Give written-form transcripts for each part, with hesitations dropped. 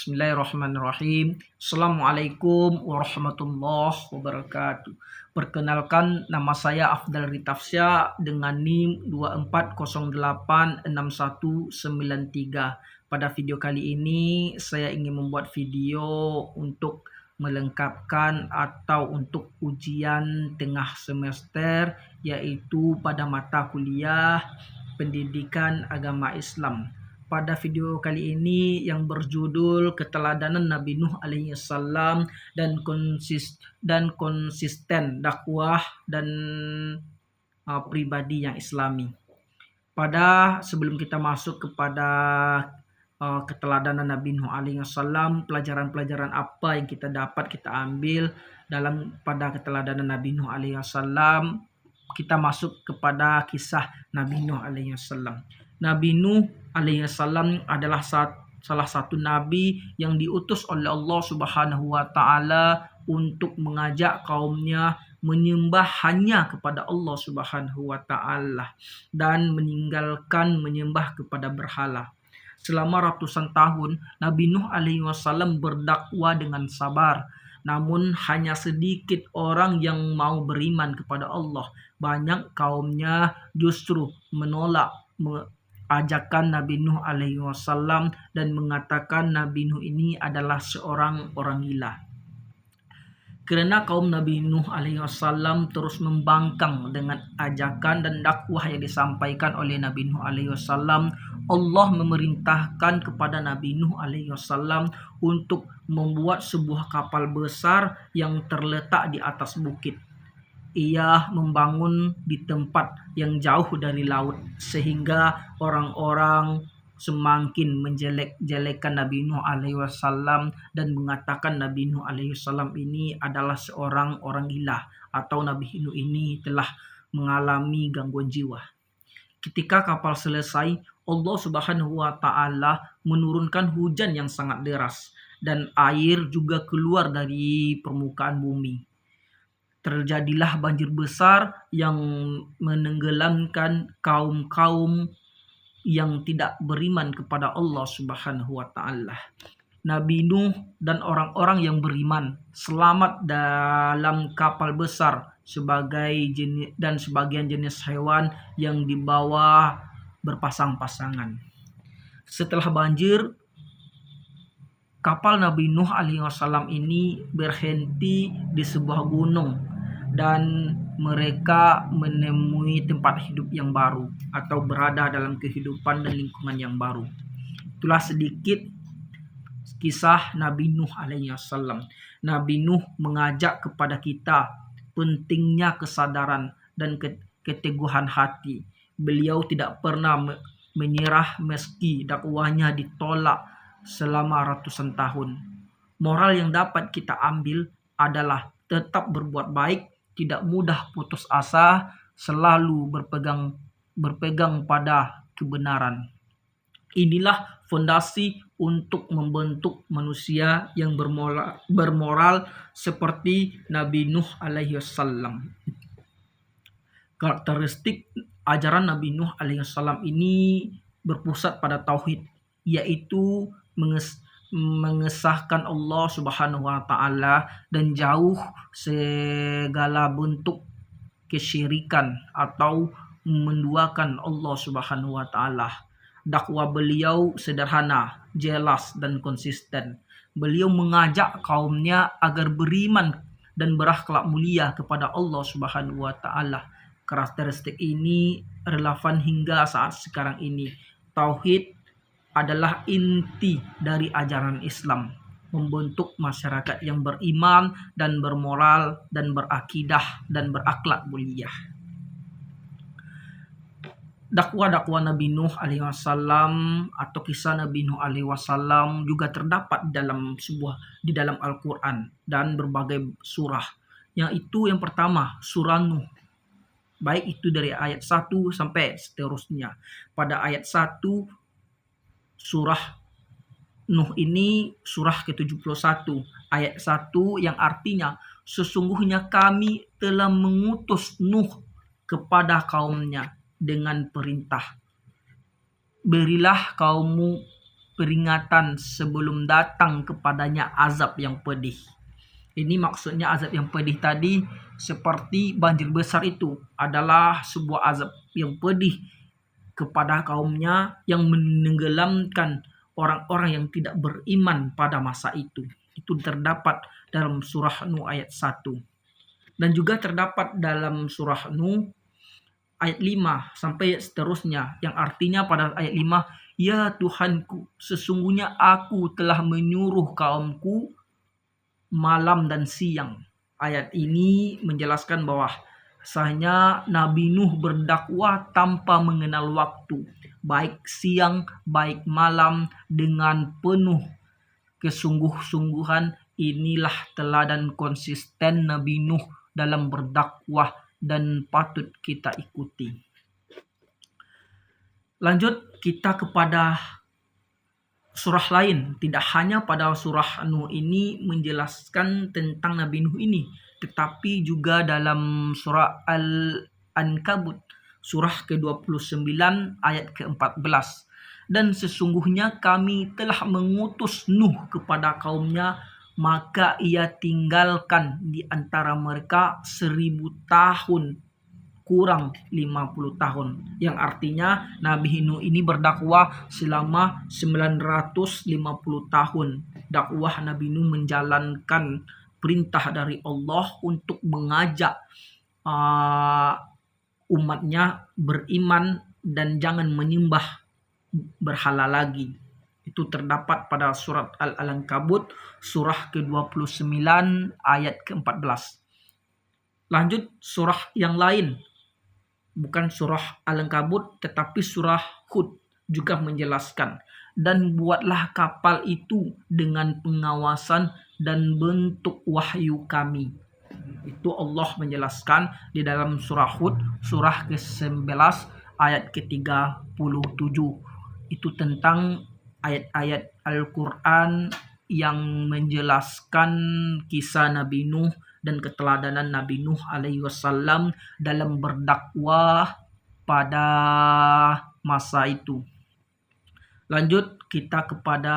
Bismillahirrahmanirrahim. Assalamualaikum warahmatullahi wabarakatuh. Perkenalkan, nama saya Afdal Ritafsya dengan NIM 24086193. Pada video kali ini saya ingin membuat video untuk melengkapkan atau untuk ujian tengah semester, yaitu pada mata kuliah Pendidikan Agama Islam. Pada video kali ini yang berjudul Keteladanan Nabi Nuh alaihi salam dan konsisten dakwah dan pribadi yang Islami. Sebelum kita masuk kepada keteladanan Nabi Nuh alaihi salam, pelajaran-pelajaran apa yang kita ambil pada keteladanan Nabi Nuh alaihi salam, kita masuk kepada kisah Nabi Nuh alaihi salam. Nabi Nuh alaihi salam adalah salah satu nabi yang diutus oleh Allah Subhanahu wa taala untuk mengajak kaumnya menyembah hanya kepada Allah Subhanahu wa taala dan meninggalkan menyembah kepada berhala. Selama ratusan tahun Nabi Nuh alaihi wasallam berdakwah dengan sabar. Namun hanya sedikit orang yang mau beriman kepada Allah. Banyak kaumnya justru menolak ajakan Nabi Nuh alaihi wasallam dan mengatakan Nabi Nuh ini adalah seorang orang gila. Karena kaum Nabi Nuh alaihi wasallam terus membangkang dengan ajakan dan dakwah yang disampaikan oleh Nabi Nuh alaihi wasallam, Allah memerintahkan kepada Nabi Nuh alaihi wasallam untuk membuat sebuah kapal besar yang terletak di atas bukit. Ia membangun di tempat yang jauh dari laut sehingga orang-orang semakin menjelek-jelekan Nabi Nuh alaihi wasallam dan mengatakan Nabi Nuh alaihi wasallam ini adalah seorang orang gila atau Nabi Nuh ini telah mengalami gangguan jiwa. Ketika kapal selesai, Allah Subhanahu wa taala menurunkan hujan yang sangat deras dan air juga keluar dari permukaan bumi. Terjadilah banjir besar yang menenggelamkan kaum-kaum yang tidak beriman kepada Allah Subhanahu wa taala. Nabi Nuh dan orang-orang yang beriman selamat dalam kapal besar dan sebagian jenis hewan yang dibawa berpasang-pasangan. Setelah banjir, kapal Nabi Nuh alaihi wasallam ini berhenti di sebuah gunung dan mereka menemui tempat hidup yang baru atau berada dalam kehidupan dan lingkungan yang baru. Itulah sedikit kisah Nabi Nuh alaihi wasallam. Nabi Nuh mengajak kepada kita pentingnya kesadaran dan keteguhan hati. Beliau tidak pernah menyerah meski dakwahnya ditolak selama ratusan tahun. Moral yang dapat kita ambil adalah tetap berbuat baik, tidak mudah putus asa, selalu berpegang pada kebenaran. Inilah fondasi untuk membentuk manusia yang bermoral seperti Nabi Nuh alaihi wasallam. Karakteristik ajaran Nabi Nuh alaihi wasallam ini berpusat pada tauhid, yaitu mengesahkan Allah Subhanahu wa taala dan jauh segala bentuk kesyirikan atau menduakan Allah Subhanahu wa taala. Dakwah beliau sederhana, jelas dan konsisten. Beliau mengajak kaumnya agar beriman dan berakhlak mulia kepada Allah Subhanahu wa taala. Karakteristik ini relevan hingga saat sekarang ini. Tauhid adalah inti dari ajaran Islam, membentuk masyarakat yang beriman dan bermoral dan berakidah dan berakhlak mulia. Dakwah Nabi Nuh alaihi wasallam atau kisah Nabi Nuh alaihi wasallam juga terdapat di dalam Al-Qur'an dan berbagai surah. Yang pertama, surah Nuh. Baik itu dari ayat 1 sampai seterusnya. Pada ayat 1 surah Nuh ini surah ke-71 ayat 1 yang artinya sesungguhnya kami telah mengutus Nuh kepada kaumnya dengan perintah. Berilah kaummu peringatan sebelum datang kepadanya azab yang pedih. Ini maksudnya azab yang pedih tadi seperti banjir besar itu adalah sebuah azab yang pedih kepada kaumnya yang menenggelamkan orang-orang yang tidak beriman pada masa itu. Itu terdapat dalam surah Nuh ayat 1. Dan juga terdapat dalam surah Nuh ayat 5 sampai seterusnya, yang artinya pada ayat 5, "Ya Tuhanku, sesungguhnya aku telah menyuruh kaumku malam dan siang." Ayat ini menjelaskan bahwa sahnya Nabi Nuh berdakwah tanpa mengenal waktu, baik siang, baik malam, dengan penuh kesungguh-sungguhan. Inilah teladan konsisten Nabi Nuh dalam berdakwah dan patut kita ikuti. Lanjut kita kepada surah lain. Tidak hanya pada surah Nuh ini menjelaskan tentang Nabi Nuh ini, tetapi juga dalam surah Al-Ankabut surah ke-29 ayat ke-14. Dan sesungguhnya kami telah mengutus Nuh kepada kaumnya, maka ia tinggalkan di antara mereka 1000 tahun kurang 50 tahun. Yang artinya Nabi Nuh ini berdakwah selama 950 tahun. Dakwah Nabi Nuh menjalankan perintah dari Allah untuk mengajak umatnya beriman dan jangan menyembah berhala lagi. Itu terdapat pada surat Al-Ankabut surah ke-29 ayat ke-14. Lanjut surah yang lain, bukan surah Al-Ankabut tetapi surah Hud juga menjelaskan, dan buatlah kapal itu dengan pengawasan dan bentuk wahyu kami. Itu Allah menjelaskan di dalam surah Hud surah ke-11 ayat ke-37. Itu tentang ayat-ayat Al-Quran yang menjelaskan kisah Nabi Nuh dan keteladanan Nabi Nuh alaihi wasallam dalam berdakwah pada masa itu. Lanjut kita kepada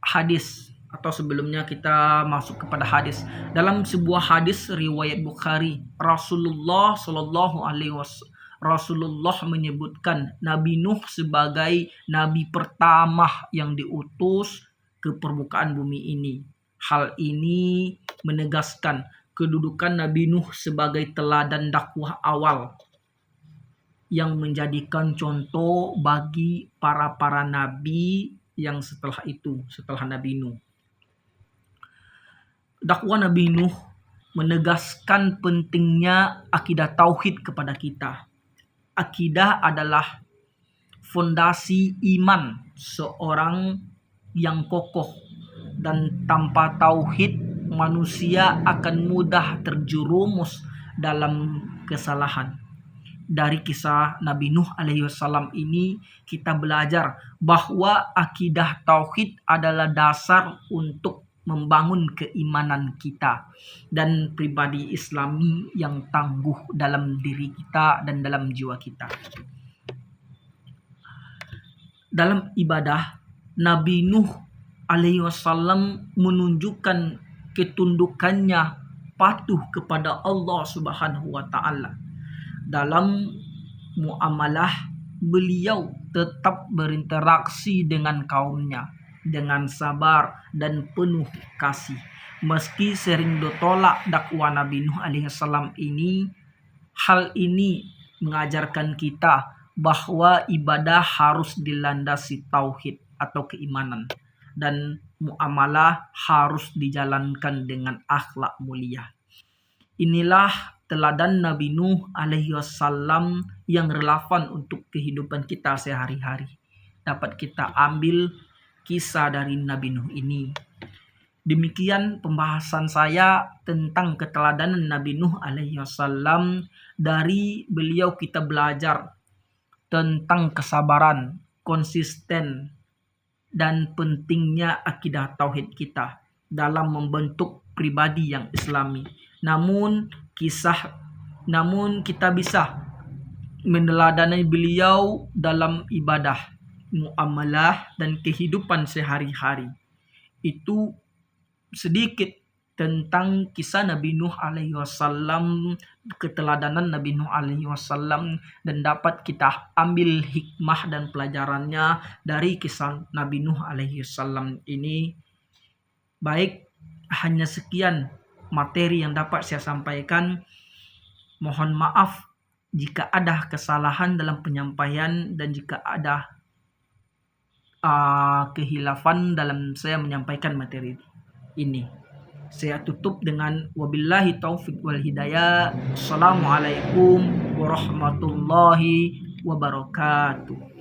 hadis, atau sebelumnya kita masuk kepada hadis. Dalam sebuah hadis riwayat Bukhari, Rasulullah menyebutkan Nabi Nuh sebagai nabi pertama yang diutus ke permukaan bumi ini. Hal ini menegaskan kedudukan Nabi Nuh sebagai teladan dakwah awal yang menjadikan contoh bagi para nabi yang setelah itu, setelah Nabi Nuh. Dakwah Nabi Nuh menegaskan pentingnya akidah tauhid kepada kita. Akidah adalah fondasi iman seorang yang kokoh, dan tanpa tauhid manusia akan mudah terjerumus dalam kesalahan. Dari kisah Nabi Nuh alaihi wasallam ini kita belajar bahwa akidah tauhid adalah dasar untuk membangun keimanan kita dan pribadi Islami yang tangguh dalam diri kita dan dalam jiwa kita. Dalam ibadah, Nabi Nuh alaihi wasallam menunjukkan ketundukannya patuh kepada Allah Subhanahu wa taala. Dalam muamalah, beliau tetap berinteraksi dengan kaumnya dengan sabar dan penuh kasih. Meski sering ditolak dakwah Nabi Nuh alaihi salam ini, hal ini mengajarkan kita bahwa ibadah harus dilandasi tauhid atau keimanan, dan muamalah harus dijalankan dengan akhlak mulia. Inilah teladan Nabi Nuh alaihi wasallam yang relevan untuk kehidupan kita sehari-hari. Dapat kita ambil kisah dari Nabi Nuh ini. Demikian pembahasan saya tentang keteladanan Nabi Nuh alaihi wasallam. Dari beliau kita belajar tentang kesabaran, konsisten, dan pentingnya akidah tauhid kita dalam membentuk pribadi yang Islami. Namun kita bisa meneladani beliau dalam ibadah, muamalah dan kehidupan sehari-hari. Itu sedikit tentang kisah Nabi Nuh alaihi wasallam, keteladanan Nabi Nuh alaihi wasallam, dan dapat kita ambil hikmah dan pelajarannya dari kisah Nabi Nuh alaihi wasallam ini. Baik, hanya sekian materi yang dapat saya sampaikan. Mohon maaf jika ada kesalahan dalam penyampaian dan jika ada kehilafan dalam saya menyampaikan materi ini. Saya tutup dengan wabillahi taufik wal hidayah. Assalamualaikum warahmatullahi wabarakatuh.